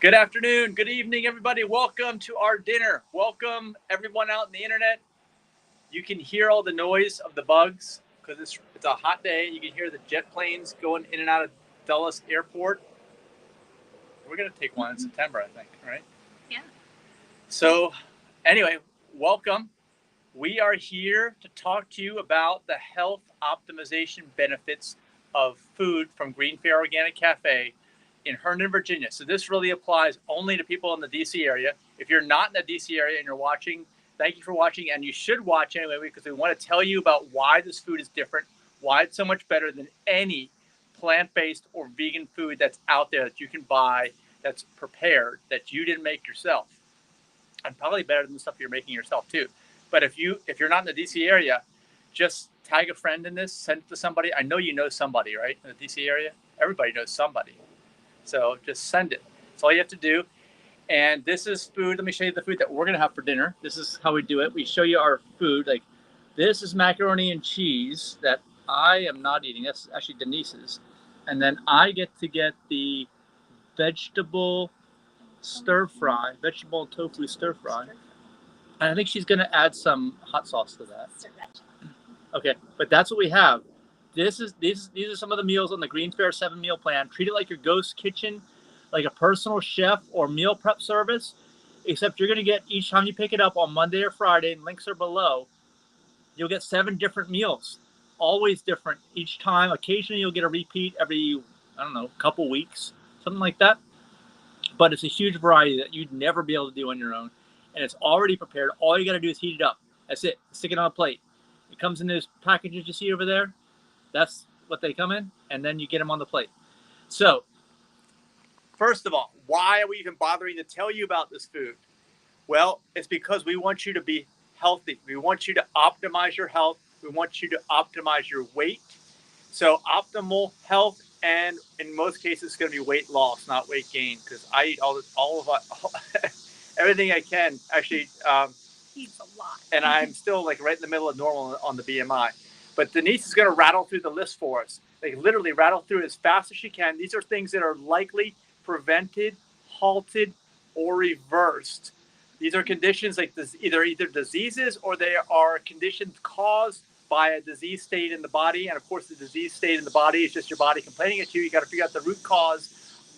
Good afternoon, good evening, everybody. Welcome to our dinner. Welcome, everyone out in the internet. You can hear all the noise of the bugs because it's a hot day. You can hear the jet planes going in and out of Dulles Airport. We're going to take one in September, I think, right? Yeah. So, anyway, welcome. We are here to talk to you about the health optimization benefits of food from GreenFare Organic Cafe in Herndon, Virginia. So this really applies only to people in the DC area. If you're not in the DC area and you're watching, thank you for watching, and you should watch anyway because we want to tell you about why this food is different, why it's so much better than any plant-based or vegan food that's out there that you can buy that's prepared, that you didn't make yourself. And probably better than the stuff you're making yourself too. But if you're not in the DC area, just tag a friend in this, send it to somebody. I know you know somebody, right? In the DC area, everybody knows somebody. So just send it. That's all you have to do. And this is food. Let me show you the food that we're gonna have for dinner. This is how we do it. We show you our food. Like this is macaroni and cheese that I am not eating. That's actually Denise's. And then I get to get the vegetable vegetable and tofu stir fry. And I think she's gonna add some hot sauce to that. Okay, but that's what we have. These are some of the meals on the GreenFare 7-meal plan. Treat it like your ghost kitchen, like a personal chef or meal prep service, except you're gonna get each time you pick it up on Monday or Friday, and links are below, you'll get 7 different meals, always different each time. Occasionally you'll get a repeat every, I don't know, couple weeks, something like that. But it's a huge variety that you'd never be able to do on your own. And it's already prepared. All you gotta do is heat it up. That's it, stick it on a plate. It comes in those packages you see over there. That's what they come in, and then you get them on the plate. So, first of all, why are we even bothering to tell you about this food? Well, it's because we want you to be healthy. We want you to optimize your health. We want you to optimize your weight. So, optimal health, and in most cases, it's going to be weight loss, not weight gain, because I eat everything I can. Actually, Eats a lot, and I'm still like right in the middle of normal on the BMI. But Denise is going to rattle through the list for us. Like literally rattle through it as fast as she can. These are things that are likely prevented, halted, or reversed. These are conditions like this, either diseases or they are conditions caused by a disease state in the body. And of course, the disease state in the body is just your body complaining at you. You got to figure out the root cause.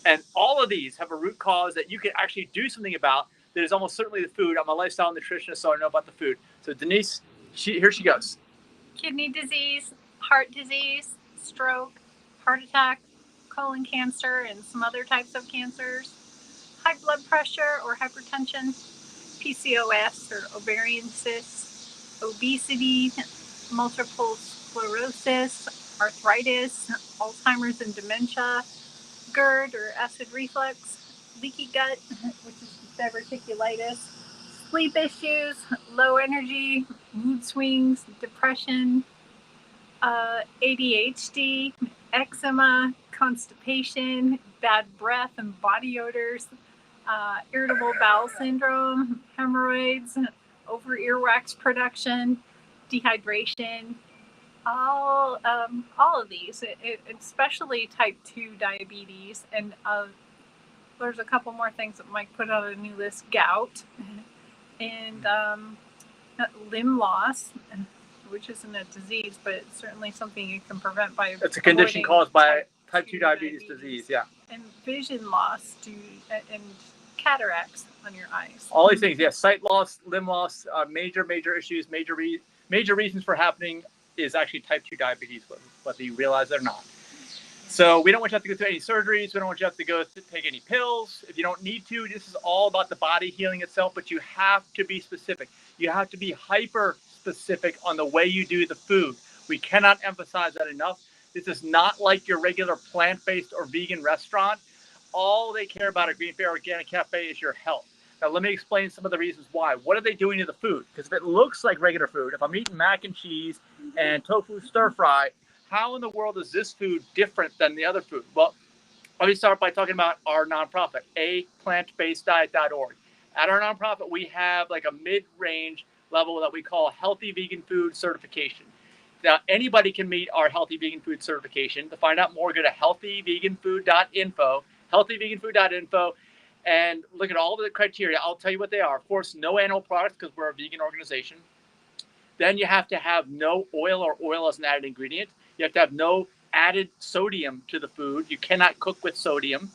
And all of these have a root cause that you can actually do something about. That is almost certainly the food. I'm a lifestyle nutritionist, so I know about the food. So Denise, here she goes. kidney disease, heart disease, stroke, heart attack, colon cancer, and some other types of cancers, high blood pressure or hypertension, PCOS or ovarian cysts, obesity, multiple sclerosis, arthritis, Alzheimer's and dementia, GERD or acid reflux, leaky gut, which is diverticulitis, sleep issues, low energy, mood swings, depression, ADHD, eczema, constipation, bad breath and body odors, irritable bowel syndrome, hemorrhoids, over earwax production, dehydration, all of these, especially type 2 diabetes, and there's a couple more things that Mike put on a new list: gout, and limb loss, which isn't a disease, but it's certainly something you can prevent by. It's a condition caused by type 2 diabetes disease, yeah. And vision loss and cataracts on your eyes. All these things, yeah. Sight loss, limb loss, major issues, major reasons for happening is actually type 2 diabetes, whether you realize it or not. So we don't want you to have to go through any surgeries. We don't want you to have to go take any pills. If you don't need to, this is all about the body healing itself, but you have to be specific. You have to be hyper specific on the way you do the food. We cannot emphasize that enough. This is not like your regular plant-based or vegan restaurant. All they care about at GreenFare Organic Cafe is your health. Now, let me explain some of the reasons why. What are they doing to the food? Because if it looks like regular food, if I'm eating mac and cheese and tofu stir fry, how in the world is this food different than the other food? Well, let me start by talking about our nonprofit, aPlantBasedDiet.org. At our nonprofit, we have like a mid-range level that we call healthy vegan food certification. Now, anybody can meet our healthy vegan food certification. To find out more, go to healthyveganfood.info, healthyveganfood.info, and look at all the criteria. I'll tell you what they are. Of course, no animal products because we're a vegan organization. Then you have to have no oil or oil as an added ingredient. You have to have no added sodium to the food. You cannot cook with sodium.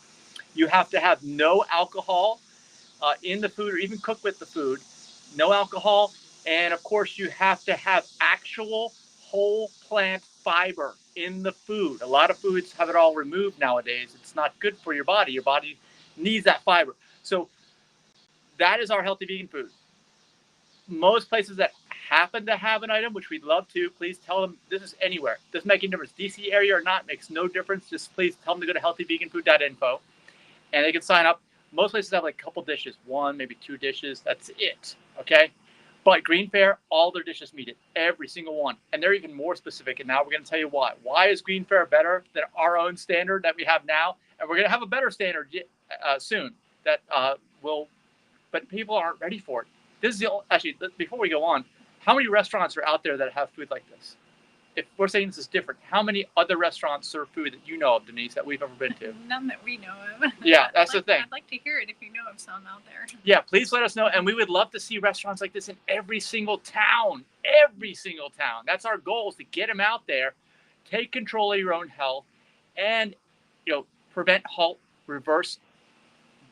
You have to have no alcohol in the food or even cook with the food. No alcohol. And of course, you have to have actual whole plant fiber in the food. A lot of foods have it all removed nowadays. It's not good for your body. Your body needs that fiber. So that is our healthy vegan food. Most places that happen to have an item, which we'd love to, please tell them this is anywhere. Doesn't make any difference. DC area or not, makes no difference. Just please tell them to go to healthyveganfood.info and they can sign up. Most places have like a couple dishes, one, maybe two dishes. That's it. Okay. But GreenFare, all their dishes meet it, every single one. And they're even more specific. And now we're going to tell you why. Why is GreenFare better than our own standard that we have now? And we're going to have a better standard soon that will, but people aren't ready for it. This is the actually, before we go on, how many restaurants are out there that have food like this? If we're saying this is different, how many other restaurants serve food that you know of, Denise, that we've ever been to? None that we know of. Yeah, that's the thing. I'd like to hear it if you know of some out there. Yeah, please let us know. And we would love to see restaurants like this in every single town. Every single town. That's our goal, is to get them out there, take control of your own health, and prevent, halt, reverse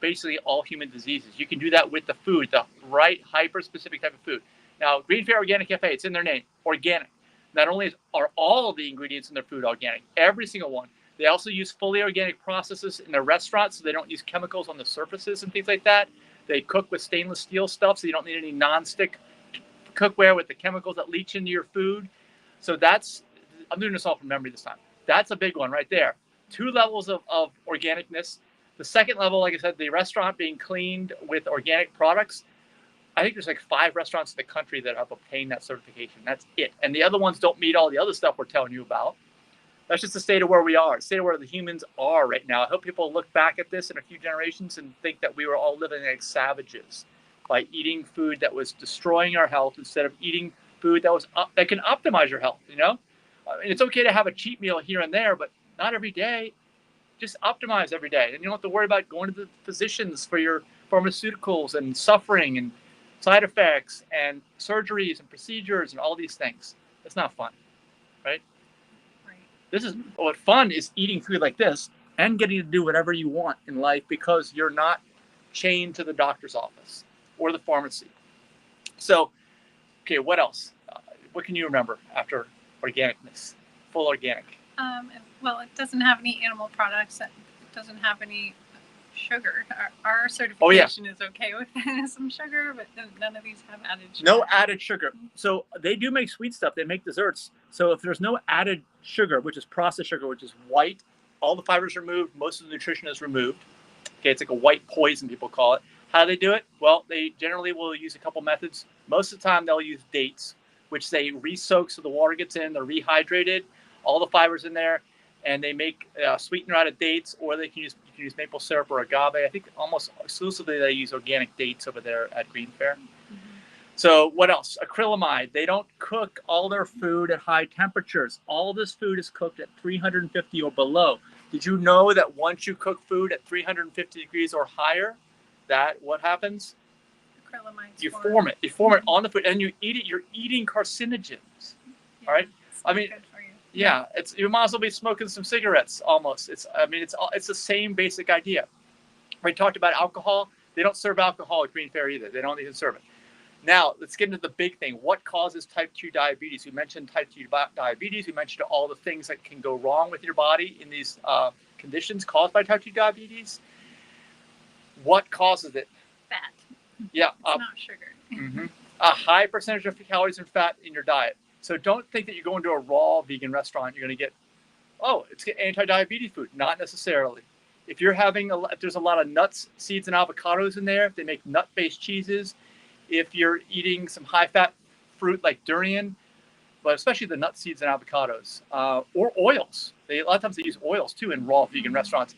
basically all human diseases. You can do that with the food, the right hyper-specific type of food. Now, GreenFare Organic Cafe, it's in their name, organic. Not only are all of the ingredients in their food organic, every single one. They also use fully organic processes in their restaurants, so they don't use chemicals on the surfaces and things like that. They cook with stainless steel stuff, so you don't need any non-stick cookware with the chemicals that leach into your food. So I'm doing this all from memory this time. That's a big one right there. 2 levels of organicness. The second level, like I said, the restaurant being cleaned with organic products. I think there's like 5 restaurants in the country that have obtained that certification. That's it. And the other ones don't meet all the other stuff we're telling you about. That's just the state of where we are, the state of where the humans are right now. I hope people look back at this in a few generations and think that we were all living like savages by eating food that was destroying our health instead of eating food that can optimize your health. I mean, it's okay to have a cheat meal here and there, but not every day. Just optimize every day. And you don't have to worry about going to the physicians for your pharmaceuticals and suffering and side effects and surgeries and procedures and all these things. It's not fun, right? This is what fun is, eating food like this and getting to do whatever you want in life because you're not chained to the doctor's office or the pharmacy. So, okay, what else? What can you remember after organicness, full organic? Well, it doesn't have any animal products. It doesn't have any sugar. Our certification is okay with some sugar, but none of these have added sugar. No added sugar. So they do make sweet stuff. They make desserts. So if there's no added sugar, which is processed sugar, which is white, all the fibers are removed, most of the nutrition is removed. Okay, it's like a white poison, people call it. How do they do it? Well, they generally will use a couple methods. Most of the time, they'll use dates, which they re-soak so the water gets in, they're rehydrated, all the fibers in there, and they make a sweetener out of dates, or you can use maple syrup or agave. I think almost exclusively they use organic dates over there at GreenFare. Mm-hmm. So what else? Acrylamide. They don't cook all their food at high temperatures. All this food is cooked at 350 or below. Did you know that once you cook food at 350 degrees or higher, what happens? Acrylamides. You form it. You form it on the food, and you eat it. You're eating carcinogens. Yeah, all right. I mean, good for you. Yeah, you might as well be smoking some cigarettes almost. It's the same basic idea. We talked about alcohol. They don't serve alcohol at GreenFare either. They don't even serve it. Now, let's get into the big thing. What causes type 2 diabetes? We mentioned type 2 diabetes. We mentioned all the things that can go wrong with your body in these conditions caused by type 2 diabetes. What causes it? Fat. Yeah. It's not sugar. Mm-hmm. A high percentage of calories and fat in your diet. So don't think that you're going to a raw vegan restaurant, you're going to get, it's anti-diabetes food. Not necessarily. If there's a lot of nuts, seeds, and avocados in there, if they make nut-based cheeses, if you're eating some high-fat fruit like durian, but especially the nuts, seeds, and avocados, or oils. A lot of times they use oils too in raw vegan restaurants.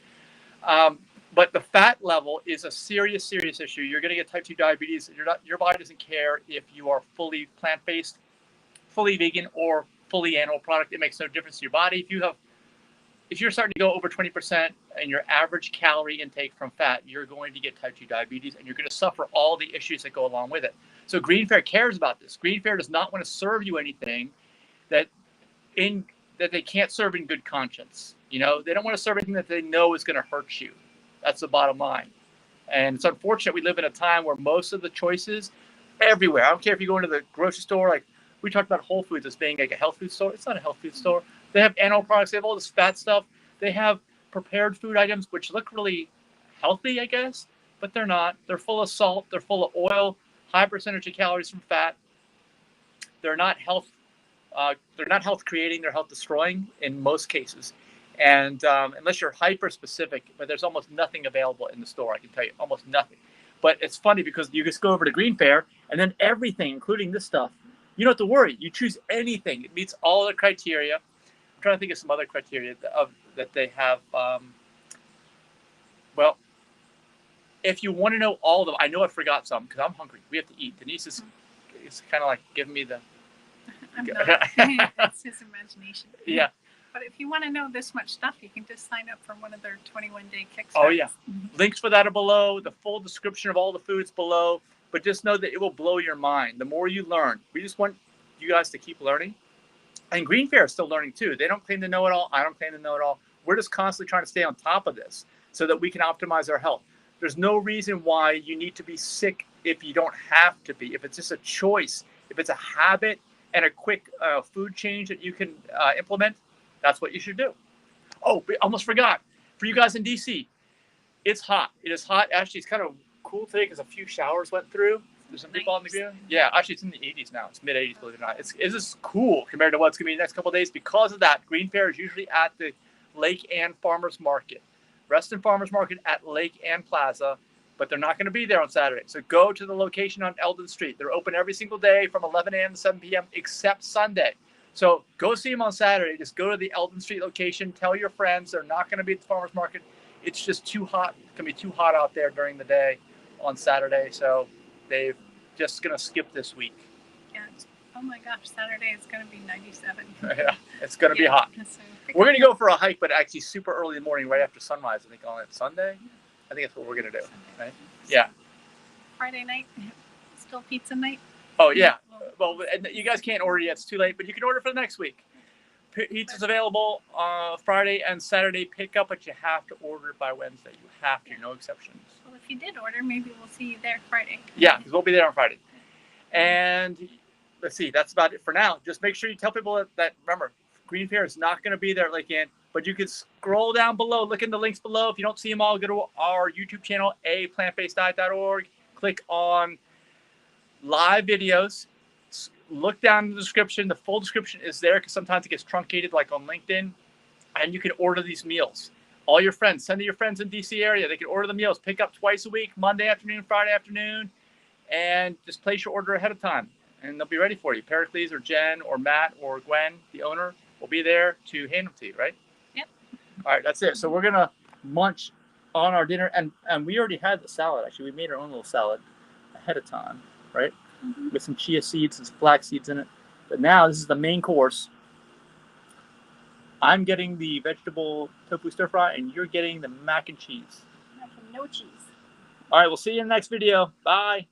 But the fat level is a serious, serious issue. You're going to get type 2 diabetes. Your body doesn't care if you are fully plant-based, fully vegan, or fully animal product. It makes no difference to your body. if you're starting to go over 20% in your average calorie intake from fat, you're going to get type 2 diabetes, and you're going to suffer all the issues that go along with it. So GreenFare cares about this. GreenFare does not want to serve you anything that they can't serve in good conscience. You know, they don't want to serve anything that they know is going to hurt you. That's the bottom line. And it's unfortunate we live in a time where most of the choices everywhere, I don't care if you go into the grocery store, like we talked about Whole Foods as being like a health food store. It's not a health food store. They have animal products. They have all this fat stuff. They have prepared food items, which look really healthy, I guess, but they're not. They're full of salt. They're full of oil, high percentage of calories from fat. They're not health creating. They're health destroying in most cases. And unless you're hyper specific, but there's almost nothing available in the store. I can tell you, almost nothing. But it's funny because you just go over to GreenFare and then everything, including this stuff, you don't have to worry. You choose anything. It meets all the criteria. I'm trying to think of some other criteria that they have. Well, if you want to know all of them, I know I forgot some because I'm hungry. We have to eat. Denise is kind of like giving me the. I'm not. It's his imagination. Yeah. But if you want to know this much stuff, you can just sign up for one of their 21-day kickstarts. Oh, yeah. Links for that are below. The full description of all the foods below. But just know that it will blow your mind. The more you learn. We just want you guys to keep learning. And GreenFare is still learning, too. They don't claim to know it all. I don't claim to know it all. We're just constantly trying to stay on top of this so that we can optimize our health. There's no reason why you need to be sick if you don't have to be. If it's just a choice, if it's a habit and a quick food change that you can implement, that's what you should do. Oh, I almost forgot. For you guys in DC, it's hot. It is hot. Actually, it's kind of cool today because a few showers went through. There's some people on the ground. Yeah, actually, it's in the 80s now. It's mid-80s, believe it or not. It's just cool compared to what's going to be the next couple of days. Because of that, GreenFare is usually at the Lake Ann Farmers Market. Reston Farmers Market at Lake Ann Plaza, but they're not going to be there on Saturday. So go to the location on Eldon Street. They're open every single day from 11 a.m. to 7 p.m. except Sunday. So go see them on Saturday. Just go to the Eldon Street location. Tell your friends they're not going to be at the farmers market. It's just too hot. It's going to be too hot out there during the day on Saturday. So they're just going to skip this week. Yeah. Oh my gosh, Saturday is going to be 97. Yeah, it's going to be hot. So we're going to go for a hike, but actually super early in the morning, right after sunrise. I think on Sunday. I think that's what we're going to do. Sunday. Right? Yeah. Friday night, still pizza night. Oh, yeah. Well, you guys can't order yet. It's too late, but you can order for the next week. Pizza's available Friday and Saturday pickup, but you have to order it by Wednesday. You have to, no exceptions. Well, if you did order, maybe we'll see you there Friday. Yeah, because we'll be there on Friday. And let's see, that's about it for now. Just make sure you tell people that remember, GreenFare is not going to be there at Lake Ann, but you can scroll down below, look in the links below. If you don't see them all, go to our YouTube channel, aPlantBasedDiet.org. Click on live videos. Look down in the description. The full description is there because sometimes it gets truncated like on LinkedIn. And you can order these meals. All your friends, send to your friends in DC area. They can order the meals. Pick up twice a week, Monday afternoon, Friday afternoon. And just place your order ahead of time. And they'll be ready for you. Pericles or Jen or Matt or Gwen, the owner, will be there to hand them to you, right? Yep. All right, that's it. So we're going to munch on our dinner. And we already had the salad, actually. We made our own little salad ahead of time, right? Mm-hmm. With some chia seeds and some flax seeds in it. But now this is the main course. I'm getting the vegetable tofu stir fry, and you're getting the mac and cheese. Mac and no cheese. All right, we'll see you in the next video. Bye.